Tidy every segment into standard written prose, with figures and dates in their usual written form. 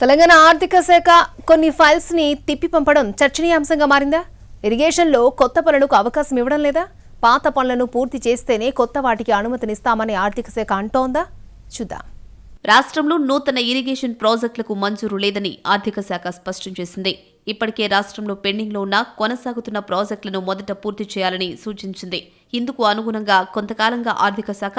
తెలంగాణ ఆర్థిక శాఖ కొన్ని ఫైల్స్ ని తిప్పి పంపడం చర్చనీయాంశంగా మారిందా? ఇరిగేషన్లో కొత్త పనులకు అవకాశం ఇవ్వడం లేదా? పాత పనులను పూర్తి చేస్తేనే కొత్త వాటికి అనుమతినిస్తామని ఆర్థిక శాఖ అంటోందా? చూద్దాం. రాష్ట్రంలో నూతన ఇరిగేషన్ ప్రాజెక్టులకు మంజూరు లేదని ఆర్థిక శాఖ స్పష్టం చేసింది. ఇప్పటికే రాష్ట్రంలో పెండింగ్లో ఉన్న కొనసాగుతున్న ప్రాజెక్టులను మొదట పూర్తి చేయాలని సూచించింది. ఇందుకు అనుగుణంగా కొంతకాలంగా ఆర్థిక శాఖ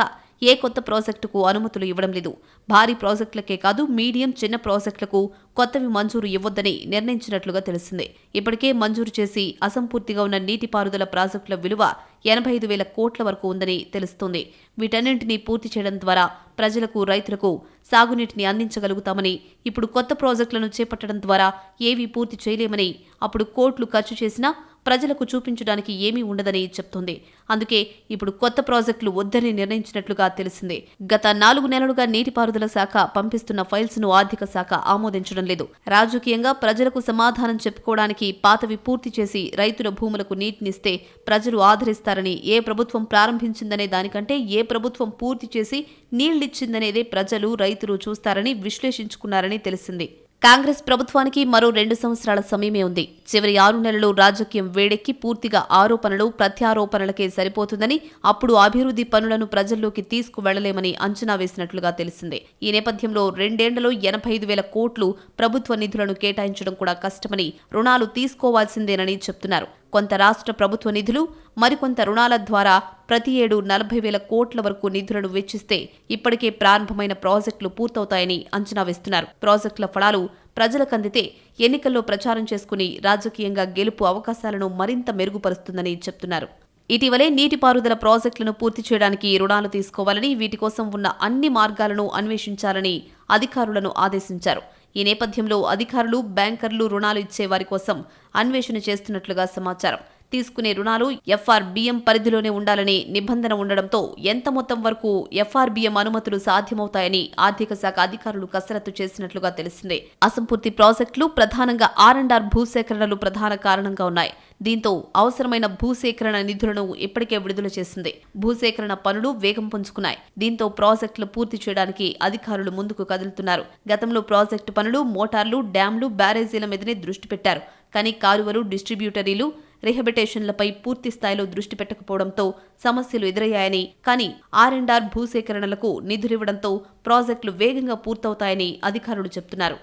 ఏ కొత్త ప్రాజెక్టుకు అనుమతులు ఇవ్వడం లేదు. భారీ ప్రాజెక్టులకే కాదు మీడియం, చిన్న ప్రాజెక్టులకు కొత్తవి మంజూరు ఇవ్వొద్దని నిర్ణయించినట్లుగా తెలిసింది. ఇప్పటికే మంజూరు చేసి అసంపూర్తిగా ఉన్న నీటిపారుదల ప్రాజెక్టుల విలువ 85,000 కోట్ల వరకు ఉందని తెలుస్తోంది. వీటన్నింటినీ పూర్తి చేయడం ద్వారా ప్రజలకు, రైతులకు సాగునీటిని అందించగలుగుతామని, ఇప్పుడు కొత్త ప్రాజెక్టులను చేపట్టడం ద్వారా ఏవీ పూర్తి చేయలేమని, అప్పుడు కోట్లు ఖర్చు చేసినా ప్రజలకు చూపించడానికి ఏమీ ఉండదని చెప్తోంది. అందుకే ఇప్పుడు కొత్త ప్రాజెక్టులు వద్దని నిర్ణయించినట్లుగా తెలిసింది. గత 4 నెలలుగా నీటిపారుదల శాఖ పంపిస్తున్న ఫైల్స్ ను ఆర్థిక శాఖ ఆమోదించడం లేదు. రాజకీయంగా ప్రజలకు సమాధానం చెప్పుకోవడానికి పాతవి పూర్తి చేసి రైతుల భూములకు నీటినిస్తే ప్రజలు ఆదరిస్తారని, ఏ ప్రభుత్వం ప్రారంభించిందనే దానికంటే ఏ ప్రభుత్వం పూర్తి చేసి నీళ్లిచ్చిందనేదే ప్రజలు, రైతులు చూస్తారని విశ్లేషించుకున్నారని తెలిసింది. కాంగ్రెస్ ప్రభుత్వానికి మరో 2 సంవత్సరాల సమయమే ఉంది. చివరి 6 నెలలు రాజకీయం వేడెక్కి పూర్తిగా ఆరోపణలు, ప్రత్యారోపణలకే సరిపోతుందని, అప్పుడు అభివృద్ధి పనులను ప్రజల్లోకి తీసుకువెళ్లలేమని అంచనా వేసినట్లుగా తెలిసిందే. ఈ నేపథ్యంలో 2 ఏళ్లలో 85,000 కోట్లు ప్రభుత్వ నిధులను కేటాయించడం కూడా కష్టమని, రుణాలు తీసుకోవాల్సిందేనని చెప్తున్నారు. కొంత రాష్ట్ర ప్రభుత్వ నిధులు, మరికొంత రుణాల ద్వారా ప్రతి ఏడు 40,000 కోట్ల వరకు నిధులను వెచ్చిస్తే ఇప్పటికే ప్రారంభమైన ప్రాజెక్టులు పూర్తవుతాయని అంచనా వేస్తున్నారు. ప్రాజెక్టుల ఫలాలు ప్రజలకందితే ఎన్నికల్లో ప్రచారం చేసుకుని రాజకీయంగా గెలుపు అవకాశాలను మరింత మెరుగుపరుస్తుందని చెప్తున్నారు. ఇటీవలే నీటిపారుదల ప్రాజెక్టులను పూర్తి చేయడానికి రుణాలు తీసుకోవాలని, వీటి కోసం ఉన్న అన్ని మార్గాలను అన్వేషించాలని అధికారులను ఆదేశించారు. ఈ నేపథ్యంలో అధికారులు, బ్యాంకర్లు రుణాలు ఇచ్చే వారి కోసం అన్వేషణ చేస్తున్నట్లుగా సమాచారం. తీసుకునే రుణాలు ఎఫ్ఆర్బిఎం పరిధిలోనే ఉండాలని నిబంధన ఉండడంతో ఎంత మొత్తం వరకు ఎఫ్ఆర్బిఎం అనుమతులు సాధ్యమవుతాయని ఆర్థిక శాఖ అధికారులు కసరత్తు చేసినట్లుగా తెలిసిందే. అసంపూర్తి ప్రాజెక్టులు, ప్రధానంగా R&R భూసేకరణలు ప్రధాన కారణంగా ఉన్నాయి. దీంతో అవసరమైన భూసేకరణ నిధులను ఇప్పటికే విడుదల చేసింది. భూసేకరణ పనులు వేగం పుంజుకున్నాయి. దీంతో ప్రాజెక్టులు పూర్తి చేయడానికి అధికారులు ముందుకు కదులుతున్నారు. గతంలో ప్రాజెక్టు పనులు మోటార్లు, డ్యాంలు, బ్యారేజీల మీదనే దృష్టి పెట్టారు. కానీ కాలువలు, డిస్ట్రిబ్యూటరీలు, రిహబిటేషన్లపై పూర్తి స్థాయిలో దృష్టి పెట్టకపోవడంతో సమస్యలు ఎదురయ్యాయని, కానీ R&R భూసేకరణలకు నిధులివ్వడంతో ప్రాజెక్టులు వేగంగా పూర్తవుతాయని అధికారులు చెబుతున్నారు.